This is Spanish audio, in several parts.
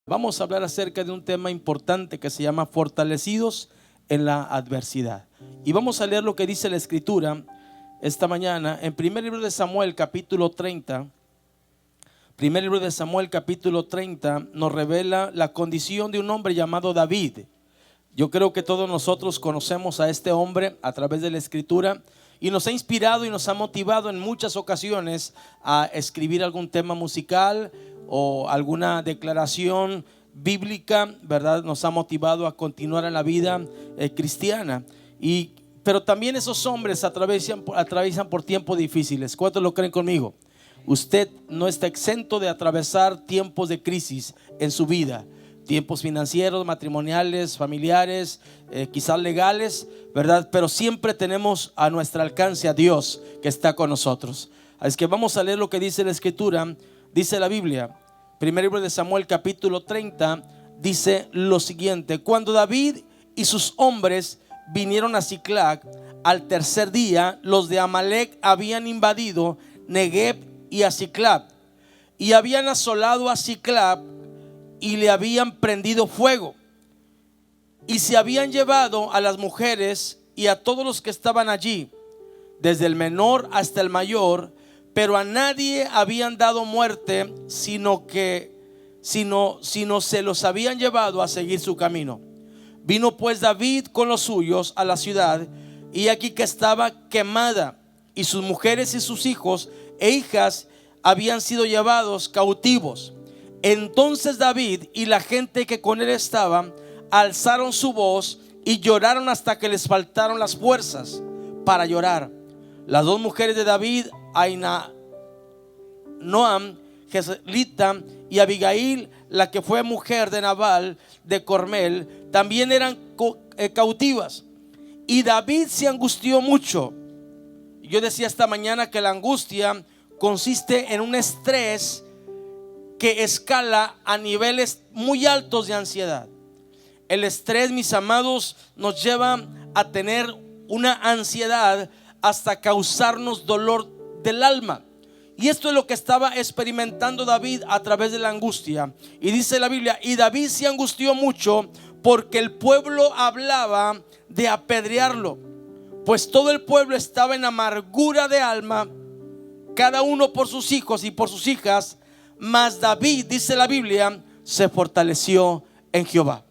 Vamos a hablar acerca de un tema importante que se llama fortalecidos en la adversidad. Y vamos a leer lo que dice la Escritura esta mañana en primer libro de Samuel capítulo 30. Primer libro de Samuel capítulo 30 nos revela la condición de un hombre llamado David. Yo creo que todos nosotros conocemos a este hombre a través de la Escritura y nos ha inspirado y nos ha motivado en muchas ocasiones a escribir algún tema musical o alguna declaración bíblica, ¿verdad? Nos ha motivado a continuar en la vida cristiana. Pero también esos hombres atraviesan por tiempos difíciles. ¿Cuántos lo creen conmigo? Usted no está exento de atravesar tiempos de crisis en su vida. Tiempos financieros, matrimoniales, familiares, quizás legales, ¿verdad? Pero siempre tenemos a nuestro alcance a Dios que está con nosotros. Es que vamos a leer lo que dice la Escritura. Dice la Biblia, primer libro de Samuel capítulo 30, dice lo siguiente: cuando David y sus hombres vinieron a Siclag, al tercer día, los de Amalec habían invadido Negev y a Siclag, y habían asolado a Siclag y le habían prendido fuego, y se habían llevado a las mujeres y a todos los que estaban allí, desde el menor hasta el mayor, pero a nadie habían dado muerte, sino se los habían llevado a seguir su camino. Vino pues David con los suyos a la ciudad, y aquí que estaba quemada, y sus mujeres y sus hijos e hijas habían sido llevados cautivos. Entonces David y la gente que con él estaba alzaron su voz y lloraron hasta que les faltaron las fuerzas para llorar. Las dos mujeres de David, Noam, Jezreelita, y Abigail, la que fue mujer de Nabal de Carmel, también eran cautivas. Y David se angustió mucho. Yo decía esta mañana que la angustia consiste en un estrés que escala a niveles muy altos de ansiedad. El estrés, mis amados, nos lleva a tener una ansiedad hasta causarnos dolor del alma. Y esto es lo que estaba experimentando David a través de la angustia. Y dice la Biblia, y David se angustió mucho porque el pueblo hablaba de apedrearlo, pues todo el pueblo estaba en amargura de alma, cada uno por sus hijos y por sus hijas. Mas David, dice la Biblia, se fortaleció en Jehová.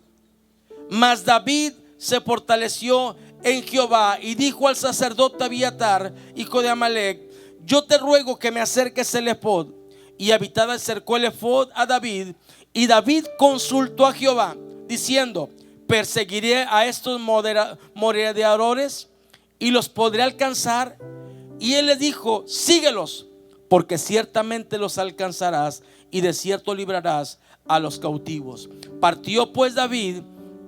Mas David se fortaleció en Jehová y dijo al sacerdote Abiatar, hijo de Amalec: yo te ruego que me acerques el ephod. Y Abiatar acercó el ephod a David, y David consultó a Jehová, diciendo: ¿perseguiré a estos merodeadores y los podré alcanzar? Y él le dijo: síguelos, porque ciertamente los alcanzarás, y de cierto librarás a los cautivos. Partió pues David,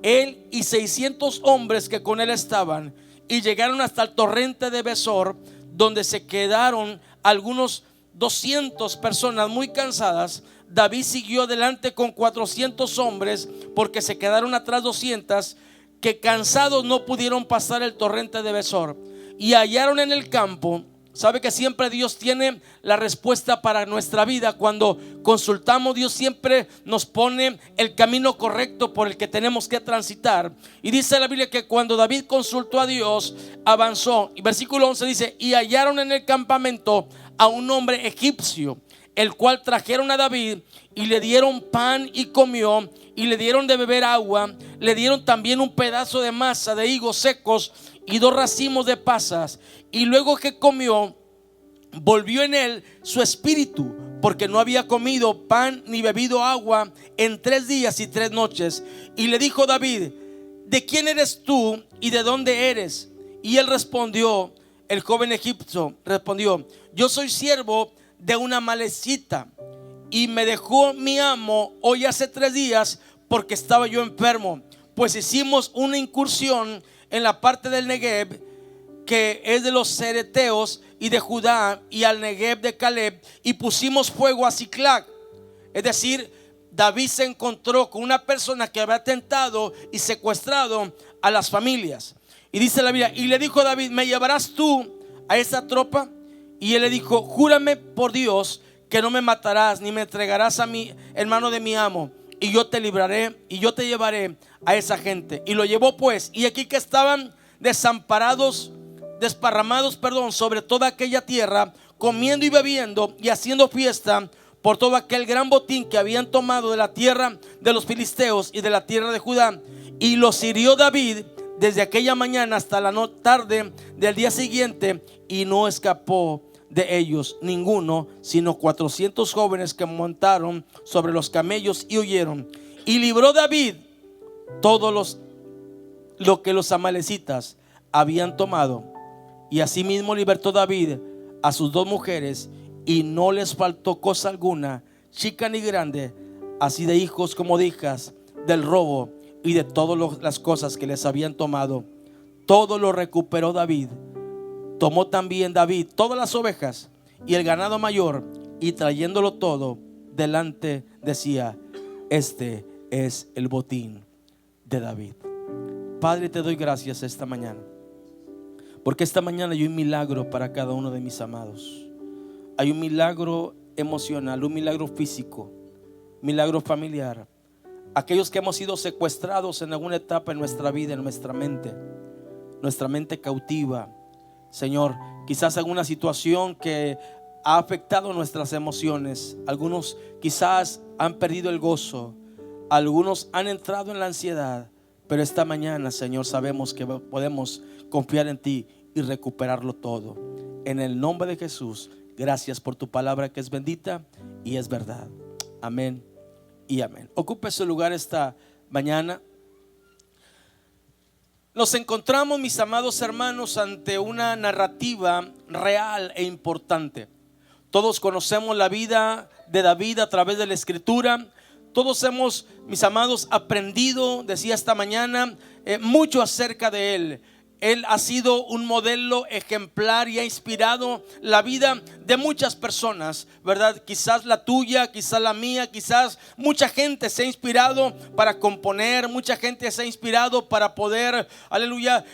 él y 600 hombres que con él estaban, y llegaron hasta el torrente de Besor, donde se quedaron algunos 200 personas muy cansadas. David siguió adelante con 400 hombres, porque se quedaron atrás 200 que cansados no pudieron pasar el torrente de Besor. Y hallaron en el campo. Sabe que siempre Dios tiene la respuesta para nuestra vida. Cuando consultamos, Dios siempre nos pone el camino correcto por el que tenemos que transitar. Y dice la Biblia que cuando David consultó a Dios, avanzó. Y versículo 11 dice: y hallaron en el campamento a un hombre egipcio, el cual trajeron a David, y le dieron pan y comió, y le dieron de beber agua. Le dieron también un pedazo de masa de higos secos y 2 racimos de pasas. Y luego que comió, volvió en él su espíritu, porque no había comido pan ni bebido agua en 3 días y 3 noches. Y le dijo David: ¿de quién eres tú y de dónde eres? Y él respondió, el joven egipcio respondió: yo soy siervo de una amalecita, y me dejó mi amo hoy hace 3 días, porque estaba yo enfermo. Pues hicimos una incursión en la parte del Negev, que es de los cereteos, y de Judá, y al Negev de Caleb, y pusimos fuego a Siclag. Es decir, David se encontró con una persona que había tentado y secuestrado a las familias. Y dice la Biblia, y le dijo David: ¿me llevarás tú a esa tropa? Y él le dijo: júrame por Dios que no me matarás ni me entregarás a mí en mano de mi amo. y yo te libraré y yo te llevaré a esa gente. Y lo llevó pues, y aquí que estaban desparramados sobre toda aquella tierra, comiendo y bebiendo y haciendo fiesta por todo aquel gran botín que habían tomado de la tierra de los filisteos y de la tierra de Judá. Y los hirió David desde aquella mañana hasta la tarde del día siguiente, y no escapó de ellos ninguno, sino 400 jóvenes que montaron sobre los camellos y huyeron. Y libró David todos lo que los amalecitas habían tomado, y asimismo libertó David a sus 2 mujeres, y no les faltó cosa alguna, chica ni grande, así de hijos como de hijas, del robo y de todas las cosas que les habían tomado. Todo lo recuperó David. Tomó también David todas las ovejas y el ganado mayor, y trayéndolo todo delante decía: este es el botín de David. Padre, te doy gracias esta mañana, porque esta mañana hay un milagro para cada uno de mis amados. Hay un milagro emocional, un milagro físico, milagro familiar. Aquellos que hemos sido secuestrados en alguna etapa en nuestra vida, en nuestra mente cautiva, Señor, quizás alguna situación que ha afectado nuestras emociones. Algunos quizás han perdido el gozo, algunos han entrado en la ansiedad, pero esta mañana, Señor, sabemos que podemos confiar en ti y recuperarlo todo. En el nombre de Jesús, gracias por tu palabra que es bendita y es verdad. Amén y amén. Ocupe su lugar esta mañana. Nos encontramos, mis amados hermanos, ante una narrativa real e importante. Todos conocemos la vida de David a través de la Escritura. Todos hemos, mis amados, aprendido, decía esta mañana, mucho acerca de él. Él ha sido un modelo ejemplar y ha inspirado la vida de muchas personas, ¿verdad? Quizás la tuya, quizás la mía, quizás mucha gente se ha inspirado para componer, mucha gente se ha inspirado para poder, aleluya,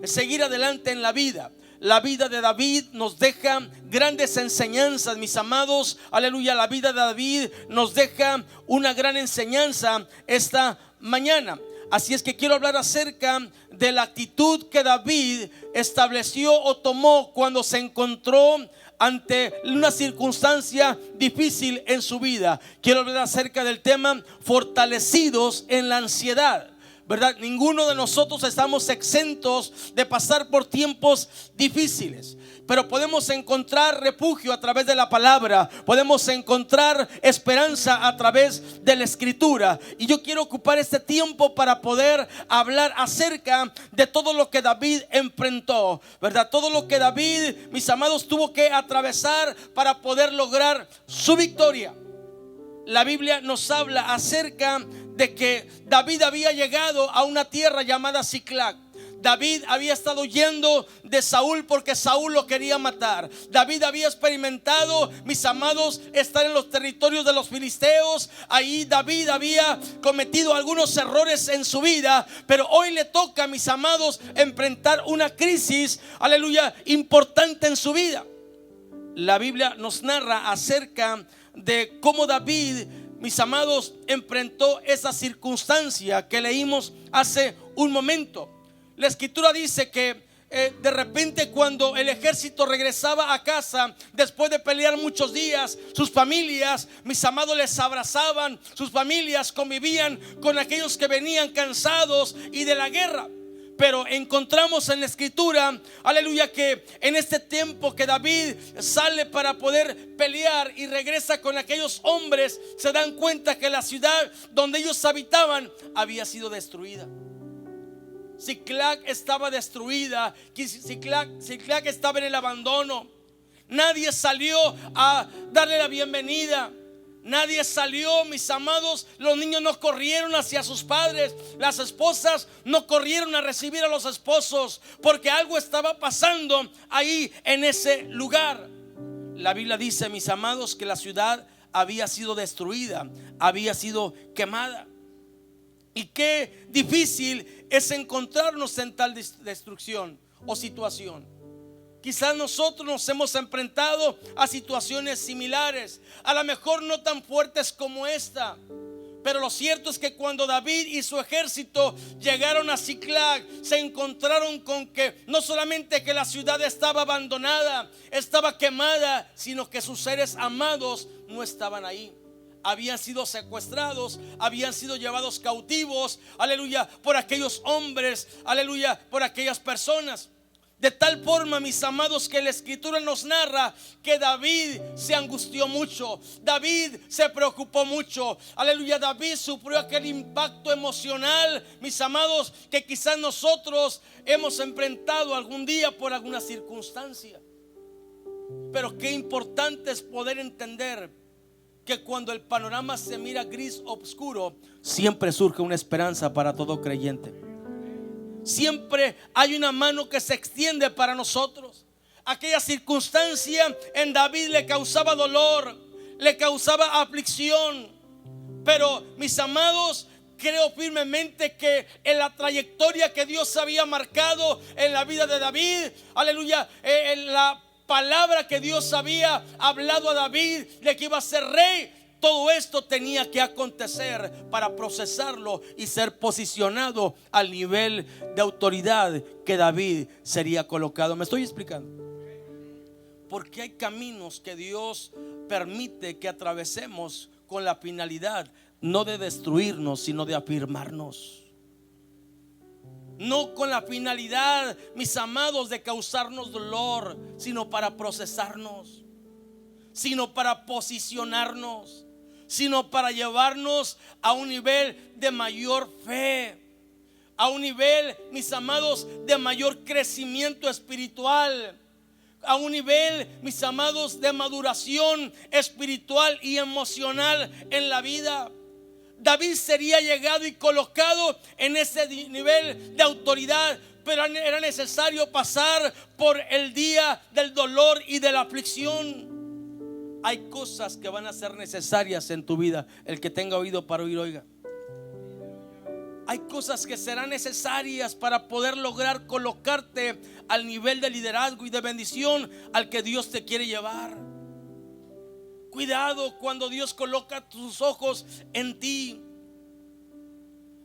seguir adelante en la vida. La vida de David nos deja grandes enseñanzas, mis amados, aleluya. La vida de David nos deja una gran enseñanza esta mañana. Así es que quiero hablar acerca de la actitud que David estableció o tomó cuando se encontró ante una circunstancia difícil en su vida. Quiero hablar acerca del tema fortalecidos en la ansiedad, ¿verdad? Ninguno de nosotros estamos exentos de pasar por tiempos difíciles, pero podemos encontrar refugio a través de la palabra, podemos encontrar esperanza a través de la Escritura. Y yo quiero ocupar este tiempo para poder hablar acerca de todo lo que David enfrentó, ¿verdad? Todo lo que David, mis amados, tuvo que atravesar para poder lograr su victoria. La Biblia nos habla acerca de que David había llegado a una tierra llamada Siclag. David había estado huyendo de Saúl porque Saúl lo quería matar. David había experimentado, mis amados, estar en los territorios de los filisteos. Ahí David había cometido algunos errores en su vida, pero hoy le toca, mis amados, enfrentar una crisis, aleluya, importante en su vida. La Biblia nos narra acerca de cómo David, mis amados, enfrentó esa circunstancia que leímos hace un momento. La Escritura dice que de repente, cuando el ejército regresaba a casa después de pelear muchos días, sus familias, mis amados, les abrazaban. Sus familias convivían con aquellos que venían cansados y de la guerra. Pero encontramos en la Escritura, aleluya, que en este tiempo que David sale para poder pelear y regresa con aquellos hombres, se dan cuenta que la ciudad donde ellos habitaban había sido destruida. Siclag estaba destruida. Siclag estaba en el abandono. Nadie salió a darle la bienvenida. Nadie salió, mis amados. Los niños no corrieron hacia sus padres. Las esposas no corrieron a recibir a los esposos, porque algo estaba pasando ahí en ese lugar. La Biblia dice, mis amados, que la ciudad había sido destruida, había sido quemada. Y qué difícil es encontrarnos en tal destrucción o situación. Quizás nosotros nos hemos enfrentado a situaciones similares, a lo mejor no tan fuertes como esta, Pero lo cierto es que cuando David y su ejército llegaron a Siclag, se encontraron con que no solamente que la ciudad estaba abandonada, estaba quemada, sino que sus seres amados no estaban ahí. Habían sido secuestrados, habían sido llevados cautivos, aleluya, por aquellos hombres, aleluya, por aquellas personas. De tal forma, mis amados, que la escritura nos narra que David se angustió mucho, David se preocupó mucho, aleluya. David sufrió aquel impacto emocional, mis amados, que quizás nosotros hemos enfrentado algún día por alguna circunstancia. Pero qué importante es poder entender que cuando el panorama se mira gris oscuro, siempre surge una esperanza para todo creyente. Siempre hay una mano que se extiende para nosotros. Aquella circunstancia en David le causaba dolor, le causaba aflicción. Pero mis amados, creo firmemente que en la trayectoria que Dios había marcado en la vida de David, aleluya, en la palabra que Dios había hablado a David de que iba a ser rey, todo esto tenía que acontecer para procesarlo y ser posicionado al nivel de autoridad que David sería colocado. ¿Me estoy explicando? Porque hay caminos que Dios permite que atravesemos con la finalidad no de destruirnos, sino de afirmarnos. No con la finalidad, mis amados, de causarnos dolor, sino para procesarnos, sino para posicionarnos, sino para llevarnos a un nivel de mayor fe, a un nivel, mis amados, de mayor crecimiento espiritual, a un nivel, mis amados, de maduración espiritual y emocional en la vida. David sería llegado y colocado en ese nivel de autoridad, pero era necesario pasar por el día del dolor y de la aflicción. Hay cosas que van a ser necesarias en tu vida. El que tenga oído para oír, oiga. Hay cosas que serán necesarias para poder lograr colocarte al nivel de liderazgo y de bendición al que Dios te quiere llevar. Cuidado cuando Dios coloca tus ojos en ti,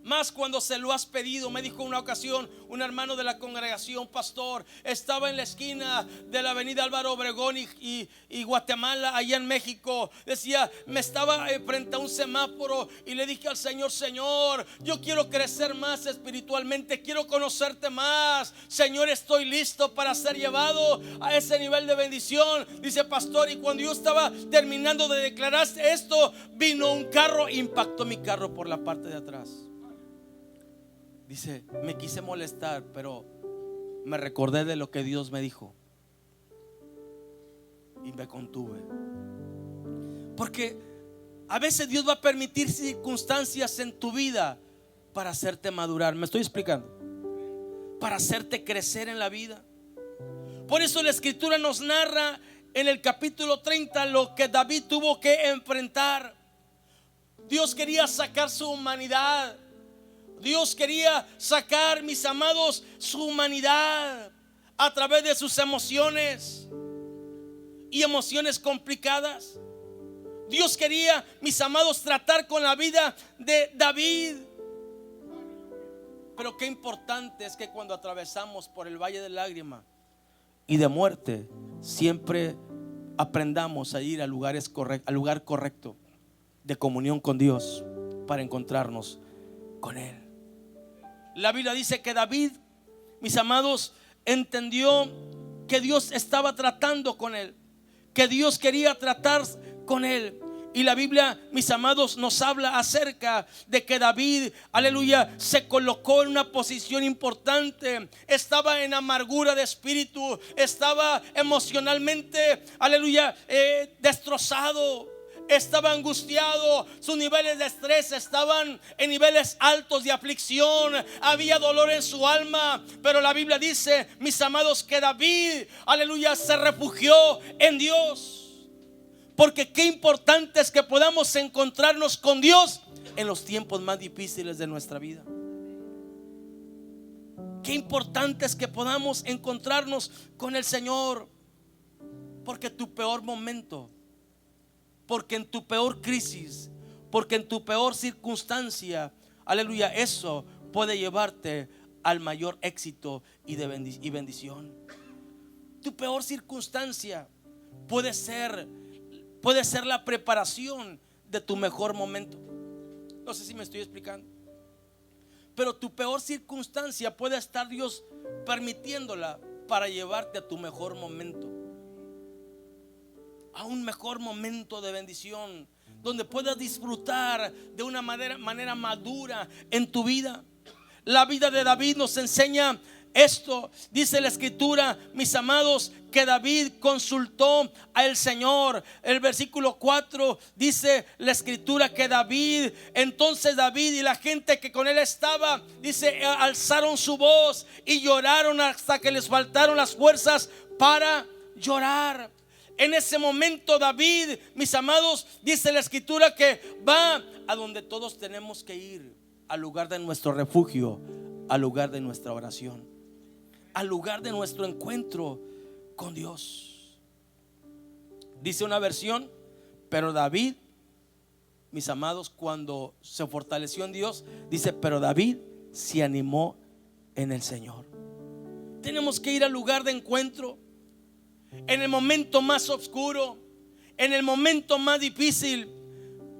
más cuando se lo has pedido. Me dijo una ocasión un hermano de la congregación, pastor, estaba en la esquina de la avenida Álvaro Obregón y Guatemala, allá en México. Decía, me estaba frente a un semáforo y le dije al Señor, Señor, yo quiero crecer más espiritualmente, quiero conocerte más. Señor, estoy listo para ser llevado a ese nivel de bendición. Dice, pastor, y cuando yo estaba terminando de declarar esto, vino un carro, impactó mi carro por la parte de atrás. Dice, me quise molestar, pero me recordé de lo que Dios me dijo y me contuve. Porque a veces Dios va a permitir circunstancias en tu vida para hacerte madurar. ¿Me estoy explicando? Para hacerte crecer en la vida. Por eso la escritura nos narra en el capítulo 30 lo que David tuvo que enfrentar. Dios quería sacar su humanidad. Dios quería sacar, mis amados, su humanidad a través de sus emociones y emociones complicadas. Dios quería, mis amados, tratar con la vida de David. Pero qué importante es que cuando atravesamos por el valle de lágrimas y de muerte, siempre aprendamos a ir al lugar correcto de comunión con Dios para encontrarnos con Él. La Biblia dice que David, mis amados, entendió que Dios estaba tratando con él, que Dios quería tratar con él. Y la Biblia, mis amados, nos habla acerca de que David, aleluya, se colocó en una posición importante. Estaba en amargura de espíritu, estaba emocionalmente, aleluya, destrozado. Estaba angustiado, sus niveles de estrés estaban en niveles altos de aflicción, había dolor en su alma. Pero la Biblia dice, mis amados, que David, aleluya, se refugió en Dios. Porque qué importante es que podamos encontrarnos con Dios en los tiempos más difíciles de nuestra vida. Qué importante es que podamos encontrarnos con el Señor. Porque tu peor momento, porque en tu peor crisis, Porque en tu peor circunstancia, aleluya, eso puede llevarte al mayor éxito y bendición. Tu peor circunstancia puede ser la preparación de tu mejor momento. No sé si me estoy explicando. Pero tu peor circunstancia puede estar Dios permitiéndola para llevarte a tu mejor momento, a un mejor momento de bendición, donde puedas disfrutar de una manera madura en tu vida. La vida de David nos enseña esto. Dice la escritura, mis amados, que David consultó al Señor. El versículo 4 dice la escritura que entonces David y la gente que con él estaba, dice, alzaron su voz y lloraron hasta que les faltaron las fuerzas para llorar. En ese momento David, mis amados, dice la escritura que va a donde todos tenemos que ir, al lugar de nuestro refugio, al lugar de nuestra oración, al lugar de nuestro encuentro con Dios. Dice una versión, pero David, mis amados, cuando se fortaleció en Dios, dice, pero David se animó en el Señor. Tenemos que ir al lugar de encuentro, en el momento más oscuro, en el momento más difícil.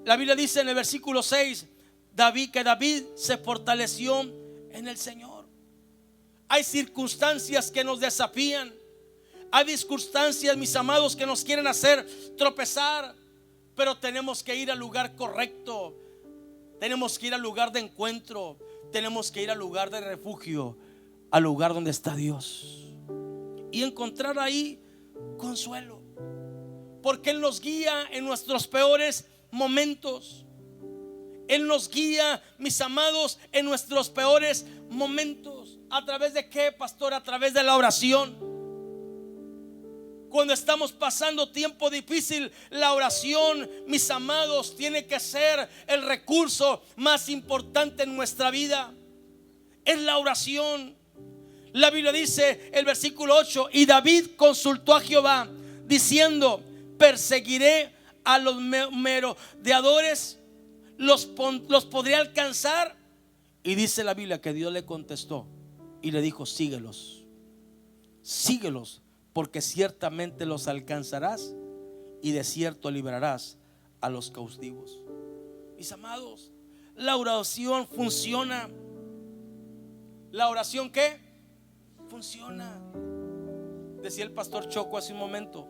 La Biblia dice en el versículo 6, que David se fortaleció en el Señor. Hay circunstancias que nos desafían. Hay circunstancias, mis amados, que nos quieren hacer tropezar. Pero tenemos que ir al lugar correcto. Tenemos que ir al lugar de encuentro. Tenemos que ir al lugar de refugio, al lugar donde está Dios, y encontrar ahí consuelo. Porque Él nos guía en nuestros peores momentos. Él nos guía, mis amados, en nuestros peores momentos. ¿A través de qué, pastor? A través de la oración. Cuando estamos pasando tiempo difícil, la oración, mis amados, tiene que ser el recurso más importante en nuestra vida. Es la oración. La Biblia dice, el versículo 8, y David consultó a Jehová, diciendo, perseguiré a los merodeadores, los podré alcanzar. Y dice la Biblia que Dios le contestó y le dijo, síguelos, porque ciertamente los alcanzarás y de cierto librarás a los cautivos. Mis amados, la oración funciona. ¿La oración qué? Funciona. Decía el pastor Choco hace un momento,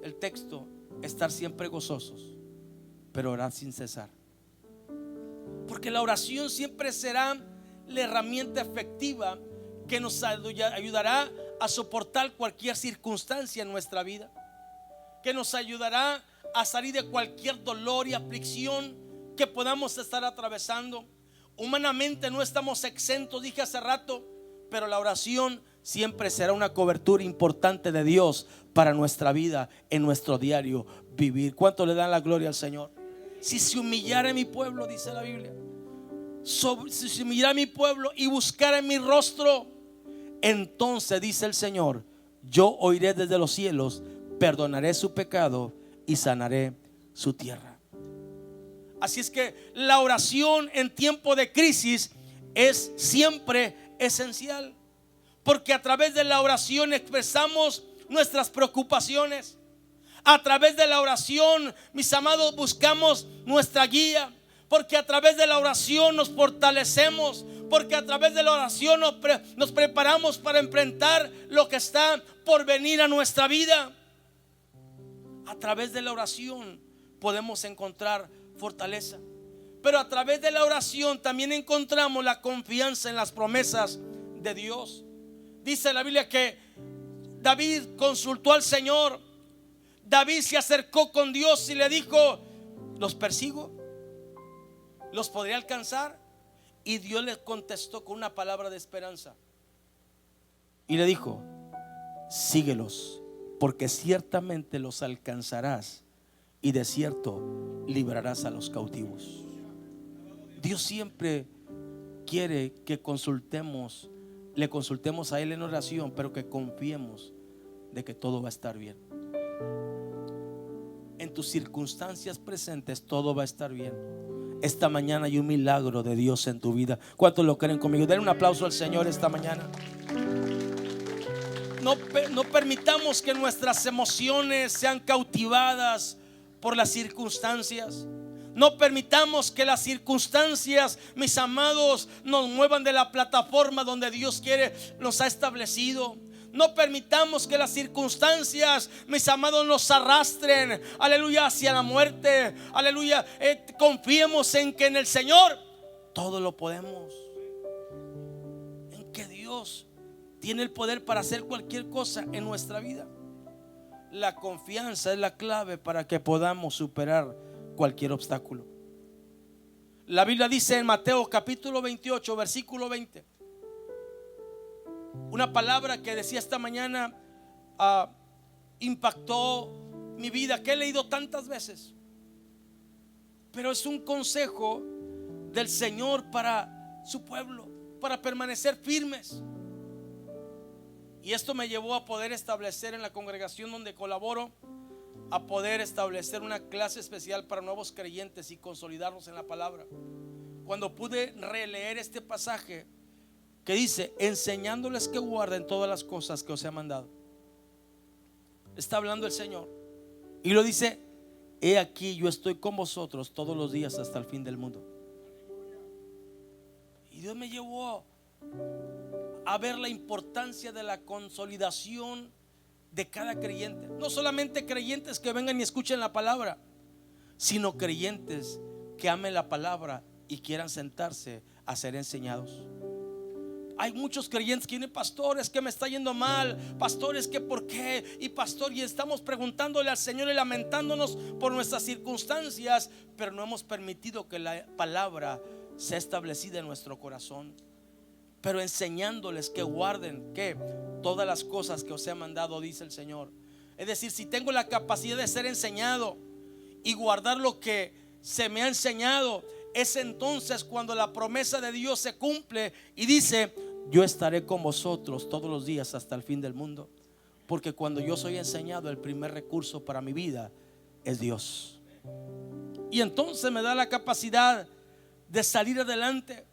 el texto, estar siempre gozosos, pero orar sin cesar. Porque la oración siempre será la herramienta efectiva que nos ayudará a soportar cualquier circunstancia en nuestra vida, que nos ayudará a salir de cualquier dolor y aflicción que podamos estar atravesando. Humanamente no estamos exentos, dije hace rato, pero la oración siempre será una cobertura importante de Dios para nuestra vida, en nuestro diario vivir. ¿Cuánto le dan la gloria al Señor? Si se humillara mi pueblo, dice la Biblia, si se humillara mi pueblo y buscara mi rostro, entonces dice el Señor, yo oiré desde los cielos, perdonaré su pecado y sanaré su tierra. Así es que la oración en tiempo de crisis es siempre esencial, porque a través de la oración expresamos nuestras preocupaciones. A través de la oración, mis amados, buscamos nuestra guía, porque a través de la oración nos fortalecemos, porque a través de la oración nos preparamos para enfrentar lo que está por venir a nuestra vida. A través de la oración podemos encontrar fortaleza, pero a través de la oración también encontramos la confianza en las promesas de Dios. Dice la Biblia que David consultó al Señor. David se acercó con Dios y le dijo, ¿los persigo? ¿Los podré alcanzar? Y Dios le contestó con una palabra de esperanza y le dijo, síguelos, porque ciertamente los alcanzarás y de cierto librarás a los cautivos. Dios siempre quiere que le consultemos a Él en oración, pero que confiemos de que todo va a estar bien. en tus circunstancias presentes todo va a estar bien. Esta mañana hay un milagro de Dios en tu vida. ¿Cuántos lo creen conmigo? Den un aplauso al Señor esta mañana. No permitamos que nuestras emociones sean cautivadas por las circunstancias. No permitamos que las circunstancias, mis amados, nos muevan de la plataforma donde Dios nos ha establecido. No permitamos que las circunstancias, mis amados, nos arrastren, aleluya, hacia la muerte. Aleluya, confiemos en que en el Señor todo lo podemos, en que Dios tiene el poder para hacer cualquier cosa en nuestra vida. La confianza es la clave para que podamos superar cualquier obstáculo. La Biblia dice en Mateo capítulo 28 versículo 20, una palabra que decía esta mañana, impactó mi vida, que he leído tantas veces, pero es un consejo del Señor para su pueblo, para permanecer firmes. Y esto me llevó a poder establecer en la congregación donde colaboro, a poder establecer una clase especial para nuevos creyentes y consolidarnos en la palabra. Cuando pude releer este pasaje que dice: enseñándoles que guarden todas las cosas que os he mandado. Está hablando el Señor y lo dice: he aquí, yo estoy con vosotros todos los días hasta el fin del mundo. Y Dios me llevó a ver la importancia de la consolidación de cada creyente. No solamente creyentes que vengan y escuchen la palabra, sino creyentes que amen la palabra y quieran sentarse a ser enseñados. Hay muchos creyentes que vienen: pastores, que me está yendo mal, pastores, que por qué, y pastor, y estamos preguntándole al Señor y lamentándonos por nuestras circunstancias, pero no hemos permitido que la palabra sea establecida en nuestro corazón. Pero enseñándoles que guarden que todas las cosas que os he mandado, dice el Señor. Es decir, si tengo la capacidad de ser enseñado y guardar lo que se me ha enseñado, es entonces cuando la promesa de Dios se cumple y dice: yo estaré con vosotros todos los días hasta el fin del mundo. Porque cuando yo soy enseñado, el primer recurso para mi vida es Dios. Y entonces me da la capacidad de salir adelante,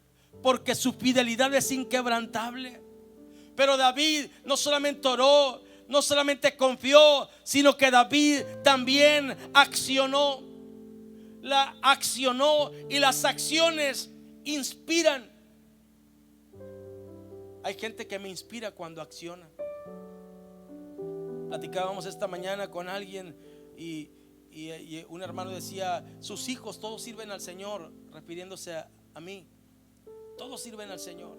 porque su fidelidad es inquebrantable. Pero David no solamente oró, no solamente confió, sino que David también accionó. Y las acciones inspiran. Hay gente que me inspira cuando acciona. Platicábamos esta mañana con alguien y un hermano decía: sus hijos todos sirven al Señor, refiriéndose a mí. Todos sirven al Señor.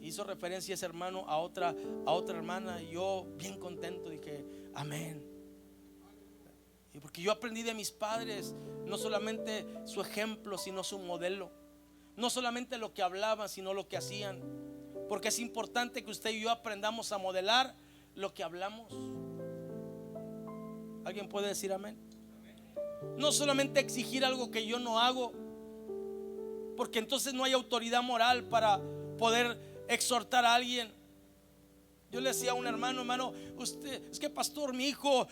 Hizo referencia ese hermano a otra hermana, y yo bien contento dije: amén. Y porque yo aprendí de mis padres, no solamente su ejemplo, sino su modelo. No solamente lo que hablaban, sino lo que hacían. Porque es importante que usted y yo aprendamos a modelar lo que hablamos. ¿Alguien puede decir amén? No solamente exigir algo que yo no hago, porque entonces no hay autoridad moral para poder exhortar a alguien. Yo le decía a un hermano: usted, es que pastor, mi hijo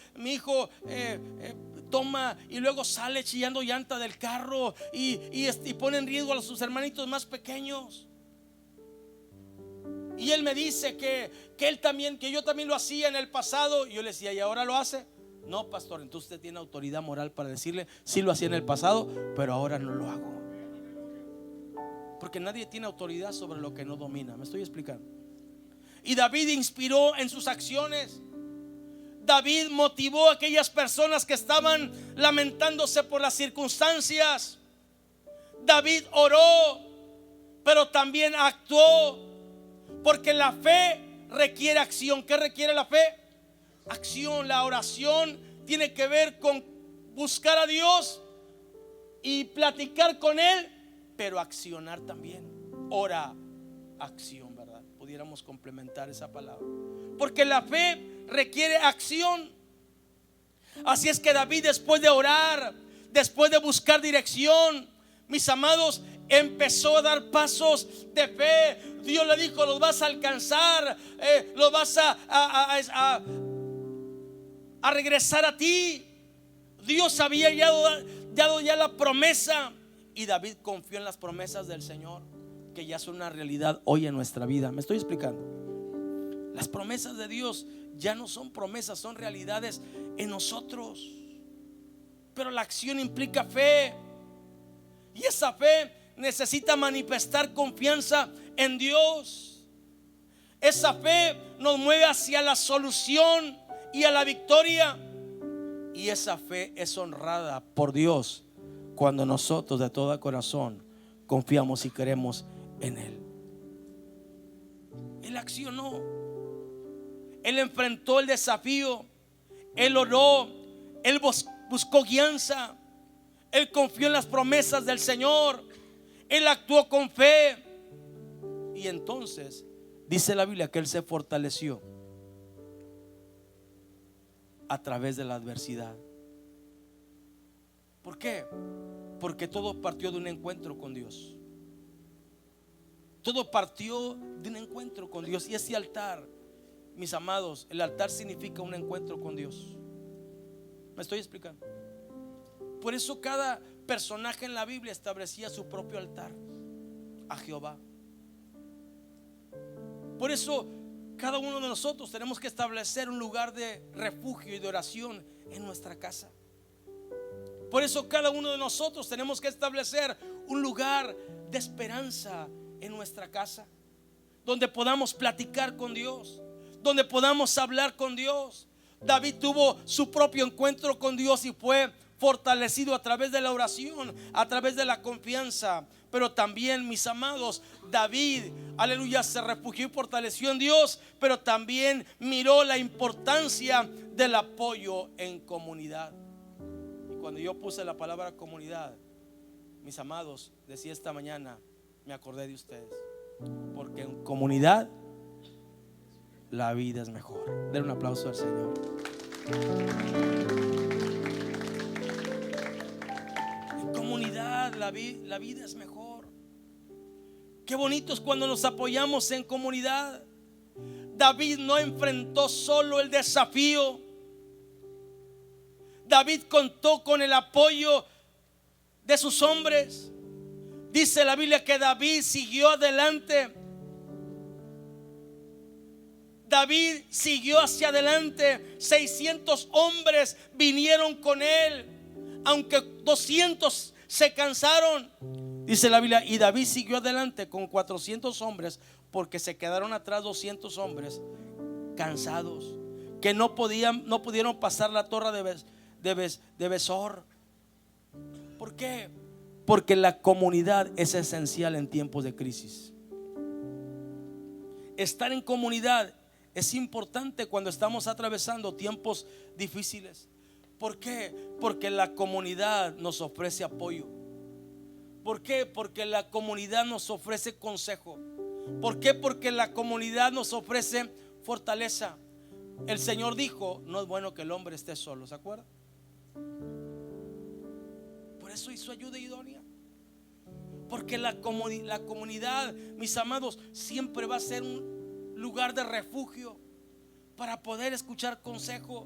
toma y luego sale chillando llanta del carro y pone en riesgo a sus hermanitos más pequeños. Y él me dice que yo también lo hacía en el pasado. Y yo le decía: ¿y ahora lo hace? No, pastor. Entonces usted tiene autoridad moral para decirle: sí lo hacía en el pasado, pero ahora no lo hago. Porque nadie tiene autoridad sobre lo que no domina. ¿Me estoy explicando? Y David inspiró en sus acciones. David motivó a aquellas personas que estaban lamentándose por las circunstancias. David oró, pero también actuó. Porque la fe requiere acción. ¿Qué requiere la fe? Acción. La oración tiene que ver con buscar a Dios y platicar con Él, pero accionar también. Ora, acción, ¿verdad? Pudiéramos complementar esa palabra. Porque la fe requiere acción. Así es que David, después de orar, después de buscar dirección, mis amados, empezó a dar pasos de fe. Dios le dijo: los vas a alcanzar, los vas a regresar a ti. Dios había dado ya la promesa, y David confió en las promesas del Señor, que ya son una realidad hoy en nuestra vida. ¿Me estoy explicando? Las promesas de Dios ya no son promesas, son realidades en nosotros. Pero la acción implica fe, y esa fe necesita manifestar confianza en Dios. Esa fe nos mueve hacia la solución y a la victoria, y esa fe es honrada por Dios cuando nosotros de todo corazón confiamos y creemos en Él. Él accionó, Él enfrentó el desafío, Él oró, Él buscó guianza, Él confió en las promesas del Señor, Él actuó con fe, y entonces dice la Biblia que Él se fortaleció a través de la adversidad. ¿Por qué? Porque todo partió de un encuentro con Dios. Todo partió de un encuentro con Dios. Y ese altar, mis amados, el altar significa un encuentro con Dios. ¿Me estoy explicando? Por eso cada personaje en la Biblia establecía su propio altar a Jehová. Por eso cada uno de nosotros tenemos que establecer un lugar de refugio y de oración en nuestra casa. Por eso cada uno de nosotros tenemos que establecer un lugar de esperanza en nuestra casa, donde podamos platicar con Dios, donde podamos hablar con Dios. David tuvo su propio encuentro con Dios y fue fortalecido a través de la oración, a través de la confianza. Pero también, mis amados, David, aleluya, se refugió y fortaleció en Dios, pero también miró la importancia del apoyo en comunidad. Y cuando yo puse la palabra comunidad, mis amados, decía esta mañana, me acordé de ustedes, porque en comunidad la vida es mejor. Den un aplauso al Señor. En comunidad la vida es mejor. Qué bonito es cuando nos apoyamos en comunidad. David no enfrentó solo el desafío. David contó con el apoyo de sus hombres. Dice la Biblia que David siguió adelante. David siguió hacia adelante. 600 hombres vinieron con él, aunque 200 se cansaron. Dice la Biblia, y David siguió adelante con 400 hombres, porque se quedaron atrás 200 hombres cansados, que no pudieron pasar la torre de Besor. ¿Por qué? Porque la comunidad es esencial en tiempos de crisis. Estar en comunidad es importante cuando estamos atravesando tiempos difíciles. ¿Por qué? Porque la comunidad nos ofrece apoyo. ¿Por qué? Porque la comunidad nos ofrece consejo. ¿Por qué? Porque la comunidad nos ofrece fortaleza. El Señor dijo, no es bueno que el hombre esté solo, ¿se acuerdan? Por eso hizo ayuda idónea. Porque la comunidad, mis amados, siempre va a ser un lugar de refugio para poder escuchar consejo,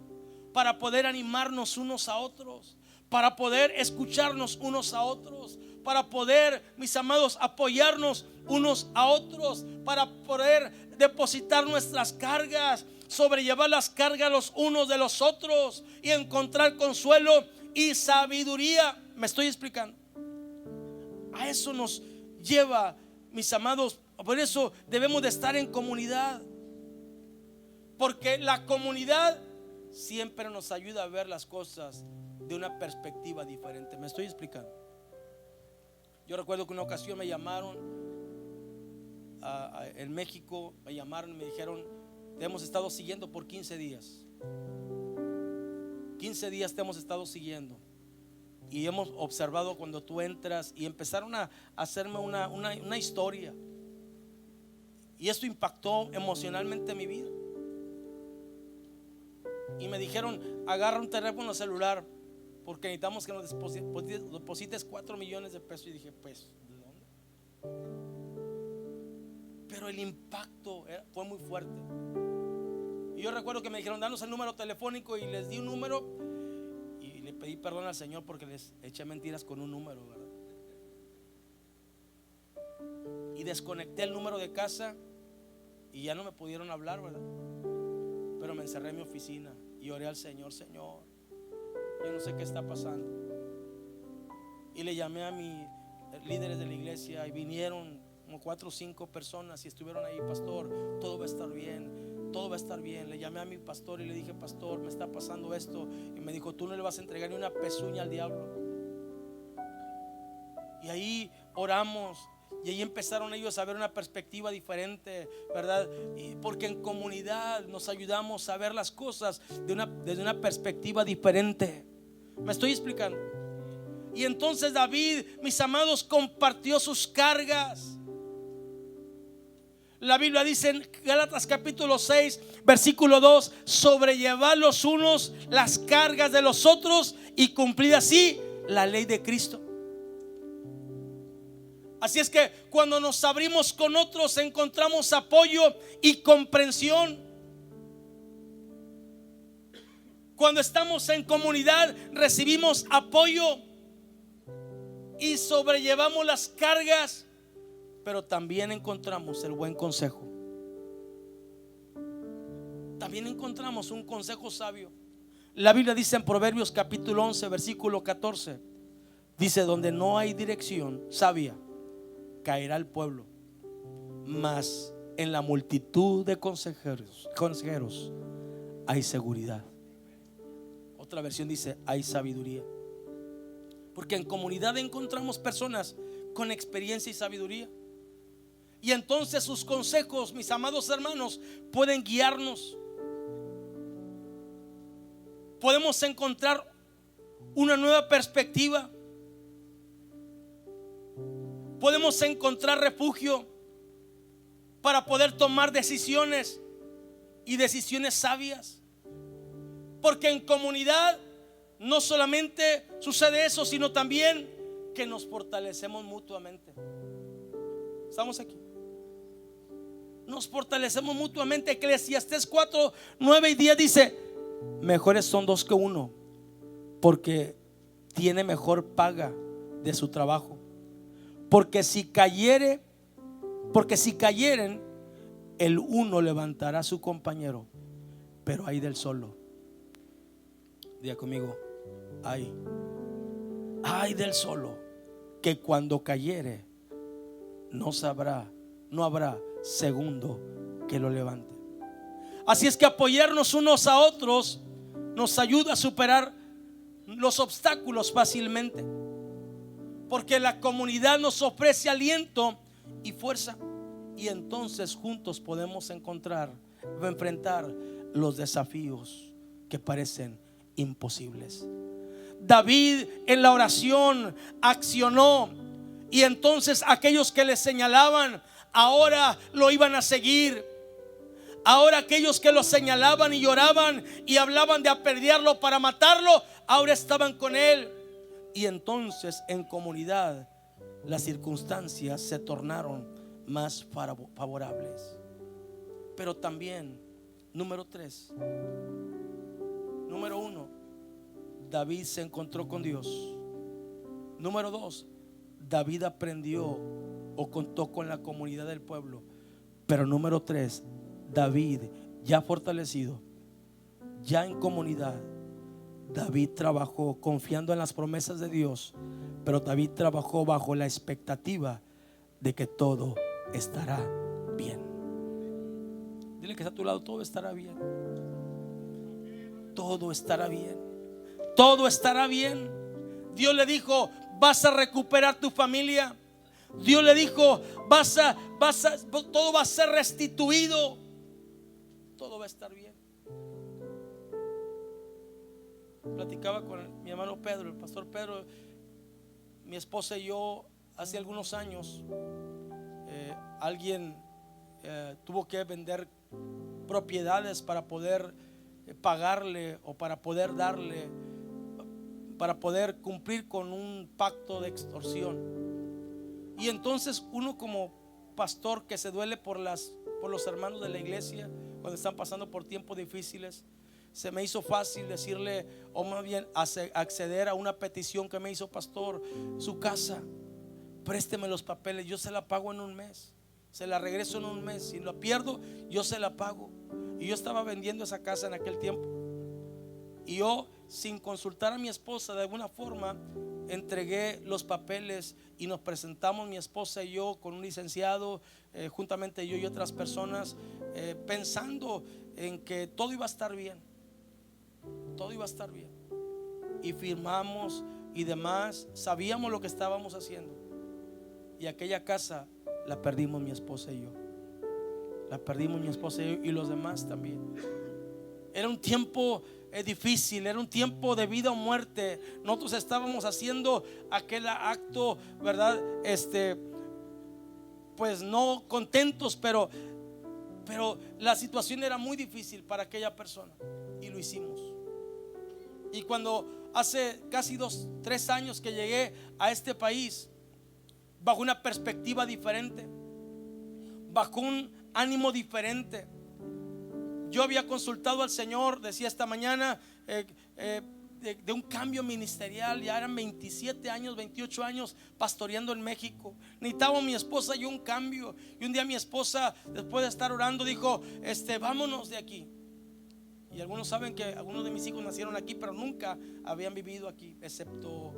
para poder animarnos unos a otros, para poder escucharnos unos a otros, para poder, mis amados, apoyarnos unos a otros, para poder depositar nuestras cargas, sobrellevar las cargas los unos de los otros y encontrar consuelo y sabiduría. ¿Me estoy explicando? A eso nos lleva, mis amados. Por eso debemos de estar en comunidad, porque la comunidad siempre nos ayuda a ver las cosas de una perspectiva diferente. ¿Me estoy explicando? Yo recuerdo que una ocasión me llamaron en México, me llamaron y me dijeron, te hemos estado siguiendo por 15 días. 15 días te hemos estado siguiendo y hemos observado cuando tú entras, y empezaron a hacerme una historia, y esto impactó emocionalmente mi vida. Y me dijeron, agarra un teléfono celular porque necesitamos que nos deposites 4 millones de pesos. Y dije, pues, ¿de dónde? Pero el impacto fue muy fuerte. Y yo recuerdo que me dijeron, danos el número telefónico, y les di un número y le pedí perdón al Señor porque les eché mentiras con un número, ¿verdad? Y desconecté el número de casa y ya no me pudieron hablar, ¿verdad? Pero me encerré en mi oficina y oré al Señor: Señor, yo no sé qué está pasando. Y le llamé a mis líderes de la iglesia y vinieron como 4 o 5 personas y estuvieron ahí: pastor, todo va a estar bien, todo va a estar bien. Le llamé a mi pastor y le dije: pastor, me está pasando esto. Y me dijo: tú no le vas a entregar ni una pezuña al diablo. Y ahí oramos. Y ahí empezaron ellos a ver una perspectiva diferente, ¿verdad? Y porque en comunidad nos ayudamos a ver las cosas desde una perspectiva diferente. ¿Me estoy explicando? Y entonces David, mis amados, compartió sus cargas. La Biblia dice en Gálatas capítulo 6 versículo 2: sobrellevad los unos las cargas de los otros y cumplid así la ley de Cristo. Así es que cuando nos abrimos con otros encontramos apoyo y comprensión. Cuando estamos en comunidad recibimos apoyo y sobrellevamos las cargas, pero también encontramos el buen consejo. También encontramos un consejo sabio. La Biblia dice en Proverbios capítulo 11 versículo 14, dice: donde no hay dirección sabia, caerá el pueblo, mas en la multitud de consejeros hay seguridad. Otra versión dice: hay sabiduría. Porque en comunidad encontramos personas con experiencia y sabiduría. Y entonces sus consejos, mis amados hermanos, pueden guiarnos. Podemos encontrar una nueva perspectiva. Podemos encontrar refugio para poder tomar decisiones y decisiones sabias. Porque en comunidad no solamente sucede eso, sino también que nos fortalecemos mutuamente. ¿Estamos aquí? Nos fortalecemos mutuamente. Eclesiastés 4, 9 y 10 dice: mejores son 2 que 1, porque tiene mejor paga de su trabajo. Porque si cayeren, el uno levantará a su compañero, pero hay del solo. Diga conmigo: ay del solo, que cuando cayere no habrá segundo que lo levante. Así es que apoyarnos unos a otros nos ayuda a superar los obstáculos fácilmente, porque la comunidad nos ofrece aliento y fuerza, y entonces juntos podemos enfrentar los desafíos que parecen imposibles. David en la oración accionó, y entonces aquellos que le señalaban ahora lo iban a seguir. Ahora aquellos que lo señalaban y lloraban y hablaban de apedrearlo para matarlo, ahora estaban con él. Y entonces en comunidad las circunstancias se tornaron más favorables. Pero también, número 1, David se encontró con Dios. Número 2, David aprendió o contó con la comunidad del pueblo. Pero número 3, David, ya fortalecido, ya en comunidad, David trabajó confiando en las promesas de Dios, pero David trabajó bajo la expectativa de que todo estará bien. Dile que está a tu lado: todo estará bien. Todo estará bien. Todo estará bien. Dios le dijo: vas a recuperar tu familia. Dios le dijo: todo va a ser restituido. Todo va a estar bien. Platicaba con mi hermano Pedro, el pastor Pedro. Mi esposa y yo, hace algunos años, alguien tuvo que vender propiedades para poder pagarle o para poder darle, para poder cumplir con un pacto de extorsión. Y entonces uno como pastor que se duele por los hermanos de la iglesia cuando están pasando por tiempos difíciles, se me hizo fácil decirle, o más bien acceder a una petición que me hizo: pastor, su casa, présteme los papeles, yo se la pago en un mes, se la regreso en un mes, si lo pierdo yo se la pago. Y yo estaba vendiendo esa casa en aquel tiempo, y yo, sin consultar a mi esposa, de alguna forma entregué los papeles y nos presentamos, mi esposa y yo, con un licenciado, juntamente yo y otras personas, pensando en que todo iba a estar bien, todo iba a estar bien, y firmamos y demás, sabíamos lo que estábamos haciendo. Y aquella casa la perdimos mi esposa y yo, la perdimos mi esposa y yo, y los demás también. Era un tiempo difícil, era un tiempo de vida o muerte. Nosotros estábamos haciendo aquel acto, ¿verdad? Pues no contentos, pero la situación era muy difícil para aquella persona, y lo hicimos. Y cuando hace casi 3 años que llegué a este país, bajo una perspectiva diferente, bajo un ánimo diferente, yo había consultado al Señor, decía esta mañana, de un cambio ministerial. Ya eran 27 años, 28 años pastoreando en México. Necesitaba mi esposa y yo un cambio. Y un día mi esposa, después de estar orando, dijo: vámonos de aquí. Y algunos saben que algunos de mis hijos nacieron aquí, pero nunca habían vivido aquí, excepto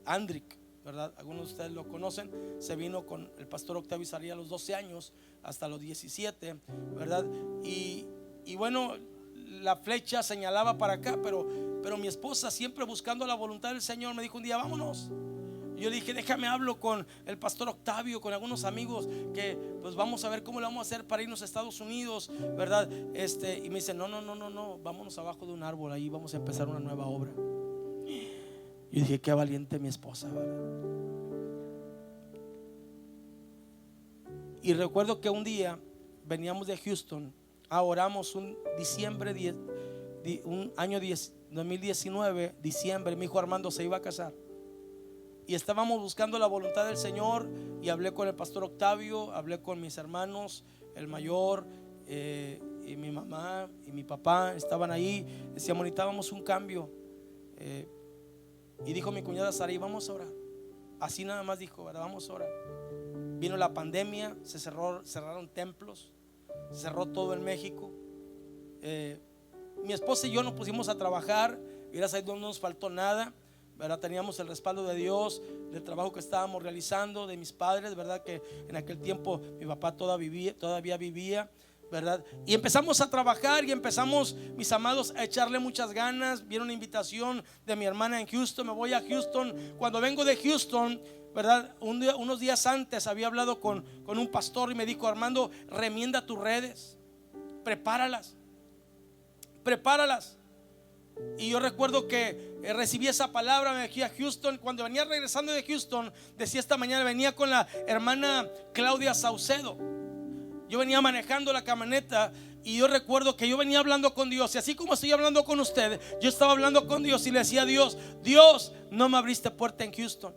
Andrick, ¿verdad? Algunos de ustedes lo conocen. Se vino con el pastor Octavio Isaría a los 12 años hasta los 17, ¿verdad? Y bueno, la flecha señalaba para acá, pero mi esposa, siempre buscando la voluntad del Señor, me dijo un día: vámonos. Y yo le dije: déjame hablo con el pastor Octavio, con algunos amigos, que pues vamos a ver cómo lo vamos a hacer para irnos a Estados Unidos, ¿verdad? Y me dice: no, vámonos abajo de un árbol, ahí vamos a empezar una nueva obra. Y dije: qué valiente mi esposa, ¿verdad? Y recuerdo que un día veníamos de Houston, oramos un diciembre, un año 2019, diciembre. Mi hijo Armando se iba a casar y estábamos buscando la voluntad del Señor. Y hablé con el pastor Octavio, hablé con mis hermanos, el mayor, y mi mamá y mi papá estaban ahí. Decíamos: necesitábamos un cambio. Y dijo mi cuñada Sari: vamos a orar. Así nada más dijo, ¿verdad? Vamos a orar. Vino la pandemia, cerraron templos, cerró todo en México. Mi esposa y yo nos pusimos a trabajar, y gracias a Dios no nos faltó nada, ¿verdad? Teníamos el respaldo de Dios, del trabajo que estábamos realizando, de mis padres, ¿verdad? Que en aquel tiempo mi papá todavía vivía, ¿verdad? Y empezamos a trabajar, y empezamos, mis amados, a echarle muchas ganas. Vieron una invitación de mi hermana en Houston. Me voy a Houston. Cuando vengo de Houston, ¿verdad? Unos días antes había hablado con un pastor, y me dijo: Armando, remienda tus redes, prepáralas. Y yo recuerdo que recibí esa palabra, me fui a Houston. Cuando venía regresando de Houston, decía esta mañana, venía con la hermana Claudia Saucedo. Yo venía manejando la camioneta, y yo recuerdo que yo venía hablando con Dios. Y así como estoy hablando con usted, yo estaba hablando con Dios, y le decía a Dios: Dios, no me abriste puerta en Houston.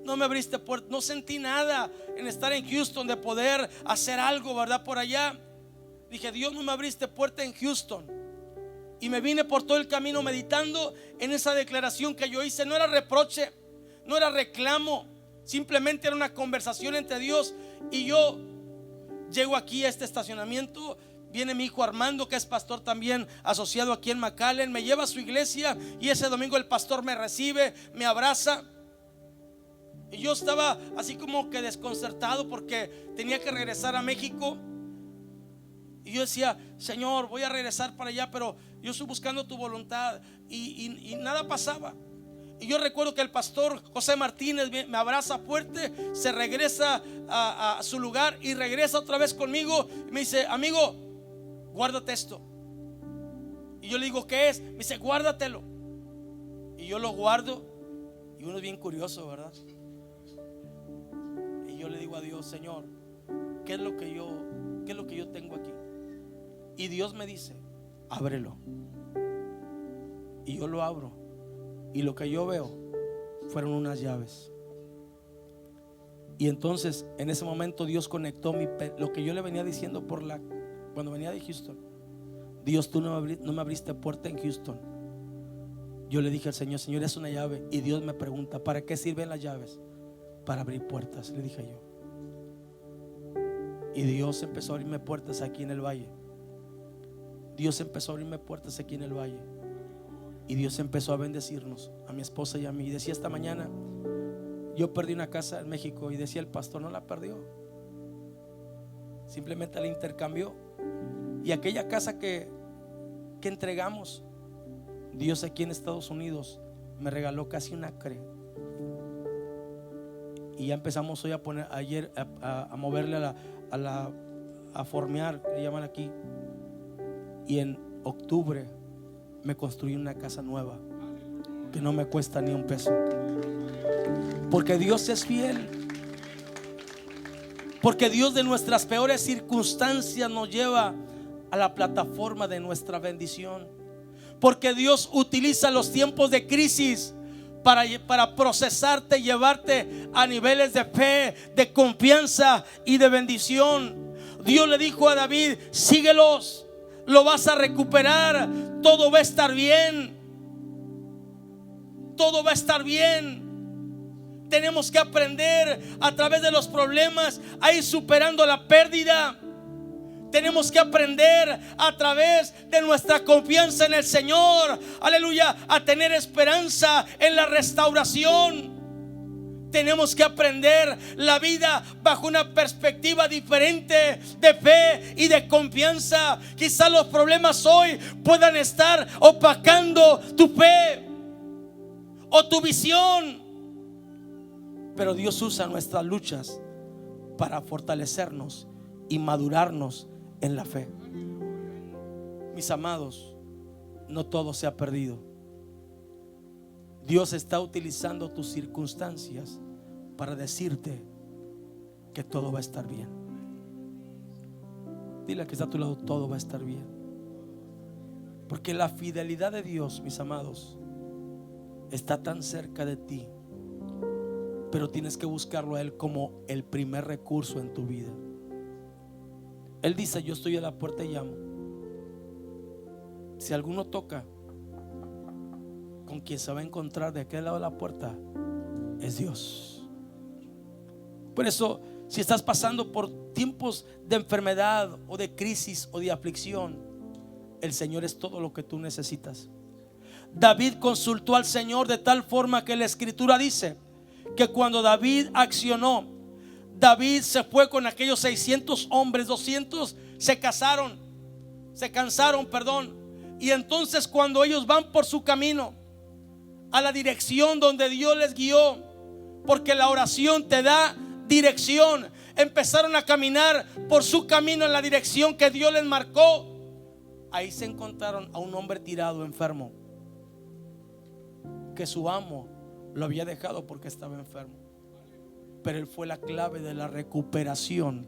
No me abriste puerta, no sentí nada en estar en Houston de poder hacer algo, ¿verdad? Por allá. Dije: Dios, no me abriste puerta en Houston. Y me vine por todo el camino meditando en esa declaración que yo hice. No era reproche, no era reclamo, simplemente era una conversación entre Dios y yo. Llego aquí a este estacionamiento, viene mi hijo Armando, que es pastor también asociado aquí en McAllen. Me lleva a su iglesia, y ese domingo el pastor me recibe, me abraza. Y yo estaba así como que desconcertado, porque tenía que regresar a México. Y yo decía: Señor, voy a regresar para allá, pero yo estoy buscando tu voluntad. Y nada pasaba. Y yo recuerdo que el pastor José Martínez me abraza fuerte, se regresa a su lugar, y regresa otra vez conmigo. Y me dice: amigo, guárdate esto. Y yo le digo: ¿qué es? Me dice: guárdatelo. Y yo lo guardo. Y uno es bien curioso, ¿verdad? Y yo le digo a Dios: Señor, ¿qué es lo que yo tengo aquí? Y Dios me dice: ábrelo. Y yo lo abro, y lo que yo veo fueron unas llaves. Y entonces en ese momento Dios conectó lo que yo le venía diciendo por cuando venía de Houston, Dios, tú no me abriste puerta en Houston. Yo le dije al Señor, Señor, es una llave. Y Dios me pregunta, ¿para qué sirven las llaves? Para abrir puertas, le dije yo. Y Dios empezó a abrirme puertas aquí en el valle. Dios empezó a abrirme puertas aquí en el valle. Y Dios empezó a bendecirnos, a mi esposa y a mí. Y decía esta mañana, yo perdí una casa en México. Y decía el pastor, no la perdió, simplemente la intercambió. Y aquella casa que entregamos, Dios aquí en Estados Unidos me regaló casi un acre. Y ya empezamos hoy a poner, ayer a moverle a formear, que le llaman aquí. Y en octubre me construí una casa nueva que no me cuesta ni un peso. Porque Dios es fiel. Porque Dios de nuestras peores circunstancias nos lleva a la plataforma de nuestra bendición. Porque Dios utiliza los tiempos de crisis para procesarte, llevarte a niveles de fe, de confianza y de bendición. Dios le dijo a David, síguelos, lo vas a recuperar, todo va a estar bien. Todo va a estar bien. Tenemos que aprender a través de los problemas a ir superando la pérdida. Tenemos que aprender a través de nuestra confianza en el Señor, aleluya, a tener esperanza en la restauración. Tenemos que aprender la vida bajo una perspectiva diferente de fe y de confianza. Quizás los problemas hoy puedan estar opacando tu fe o tu visión, pero Dios usa nuestras luchas para fortalecernos y madurarnos en la fe. Mis amados, no todo se ha perdido. Dios está utilizando tus circunstancias para decirte que todo va a estar bien. Dile a que está a tu lado, todo va a estar bien. Porque la fidelidad de Dios, mis amados, está tan cerca de ti, pero tienes que buscarlo a Él como el primer recurso en tu vida. Él dice, yo estoy a la puerta y llamo. Si alguno toca, con quien se va a encontrar de aquel lado de la puerta es Dios. Por eso, si estás pasando por tiempos de enfermedad o de crisis o de aflicción, el Señor es todo lo que tú necesitas. David consultó al Señor de tal forma que la Escritura dice que cuando David accionó, David se fue con aquellos 600 hombres, 200 se cansaron, y entonces cuando ellos van por su camino a la dirección donde Dios les guió, porque la oración te da dirección, empezaron a caminar por su camino en la dirección que Dios les marcó. Ahí se encontraron a un hombre tirado, enfermo, que su amo lo había dejado porque estaba enfermo. Pero él fue la clave de la recuperación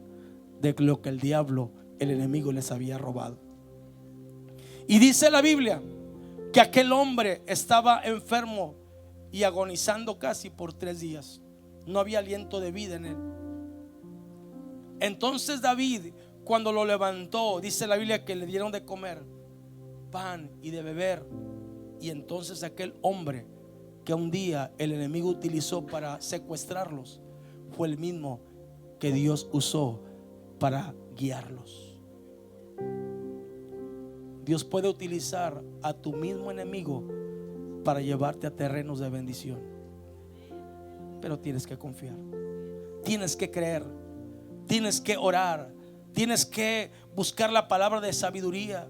de lo que el diablo, el enemigo, les había robado. Y dice la Biblia que aquel hombre estaba enfermo y agonizando casi por 3 días. No había aliento de vida en él. Entonces David, cuando lo levantó, dice la Biblia que le dieron de comer pan y de beber. Y entonces aquel hombre que un día el enemigo utilizó para secuestrarlos fue el mismo que Dios usó para guiarlos. Dios puede utilizar a tu mismo enemigo para llevarte a terrenos de bendición, pero tienes que confiar, tienes que creer, tienes que orar, tienes que buscar la palabra de sabiduría.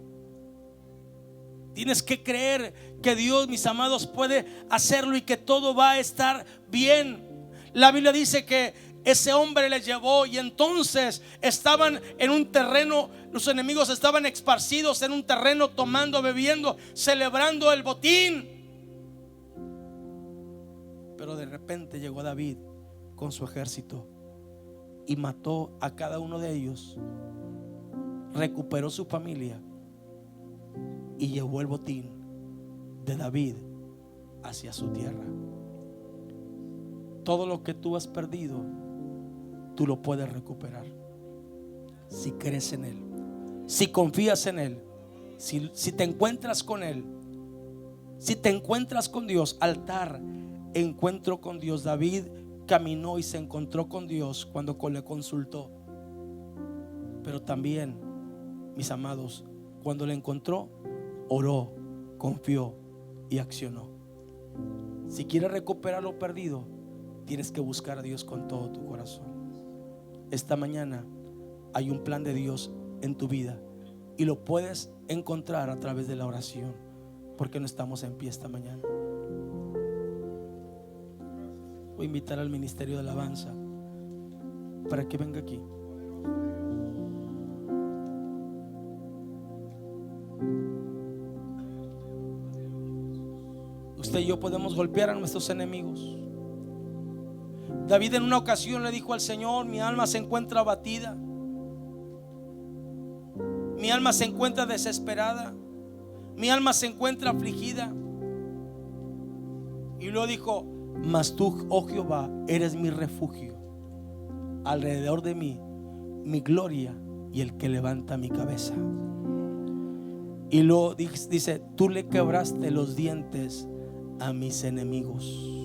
Tienes que creer que Dios, mis amados, puede hacerlo y que todo va a estar bien. La Biblia dice que ese hombre les llevó y entonces estaban en un terreno, los enemigos estaban esparcidos en un terreno, tomando, bebiendo, celebrando el botín. Pero de repente llegó David con su ejército y mató a cada uno de ellos, recuperó su familia y llevó el botín de David hacia su tierra. Todo lo que tú has perdido, tú lo puedes recuperar si crees en Él, si confías en Él, si te encuentras con Él, si te encuentras con Dios. Altar, encuentro con Dios. David caminó y se encontró con Dios cuando le consultó. Pero también, mis amados, cuando le encontró, oró, confió y accionó. Si quieres recuperar lo perdido, tienes que buscar a Dios con todo tu corazón. Esta mañana hay un plan de Dios en tu vida y lo puedes encontrar a través de la oración. ¿Por qué no estamos en pie esta mañana? Voy a invitar al ministerio de alabanza para que venga aquí. Usted y yo podemos golpear a nuestros enemigos. David en una ocasión le dijo al Señor: mi alma se encuentra abatida, mi alma se encuentra desesperada, mi alma se encuentra afligida. Y luego dijo: mas tú, oh Jehová, eres mi refugio, alrededor de mí mi gloria y el que levanta mi cabeza. Y luego dice: tú le quebraste los dientes a mis enemigos.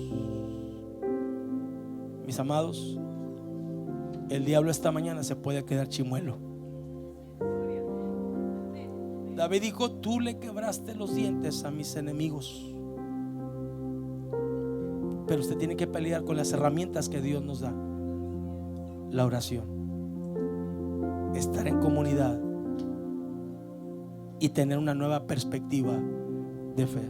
Mis amados, el diablo esta mañana se puede quedar chimuelo. David dijo: tú le quebraste los dientes a mis enemigos. Pero usted tiene que pelear con las herramientas que Dios nos da. La oración, estar en comunidad y tener una nueva perspectiva de fe.